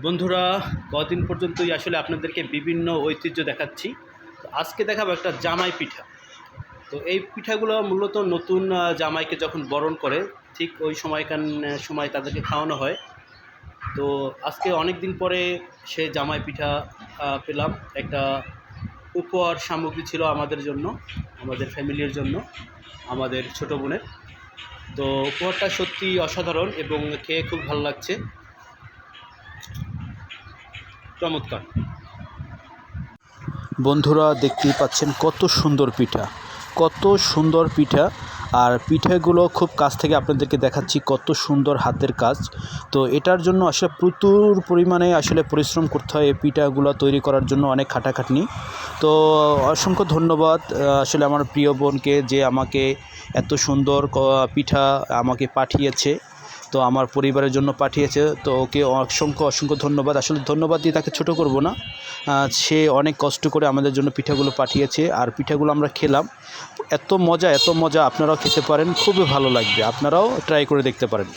বন্ধুরা, কদিন পর্যন্তই আসলে আপনাদেরকে বিভিন্ন ঐতিহ্য দেখাচ্ছি। তো আজকে দেখাবো একটা জামাই পিঠা। তো এই পিঠাগুলো মূলত নতুন জামাইকে যখন বরণ করে ঠিক ওই সময় তাদেরকে খাওয়ানো হয়। তো আজকে অনেক দিন পরে সে জামাই পিঠা পেলাম। একটা উপহার সামগ্রী ছিল আমাদের জন্য, আমাদের ফ্যামিলির জন্য, আমাদের ছোট বোনের। তো উপহারটা সত্যি অসাধারণ এবং খেয়ে খুব ভালো লাগছে, চমৎকার। বন্ধুরা, দেখতেই পাচ্ছেন কত সুন্দর পিঠা, কত সুন্দর পিঠা। আর পিঠাগুলো খুব কাছ থেকে আপনাদেরকে দেখাচ্ছি, কত সুন্দর হাতের কাজ। তো এটার জন্য আসলে প্রচুর পরিমাণে আসলে পরিশ্রম করতে হয় এই পিঠাগুলো তৈরি করার জন্য, অনেক খাটাখাটনি। তো অসংখ্য ধন্যবাদ আসলে আমার প্রিয় বোনকে, যে আমাকে এত সুন্দর পিঠা আমাকে পাঠিয়েছে, তো আমার পরিবারের জন্য পাঠিয়েছে। তো ওকে অসংখ্য ধন্যবাদ। আসলে ধন্যবাদ দিয়ে তাকে ছোট করব না। সে অনেক কষ্ট করে আমাদের জন্য পিঠাগুলো পাঠিয়েছে, আর পিঠাগুলো আমরা খেলাম। এত মজা, আপনারাও খেতে পারেন, খুবই ভালো লাগবে, আপনারাও ট্রাই করে দেখতে পারেন।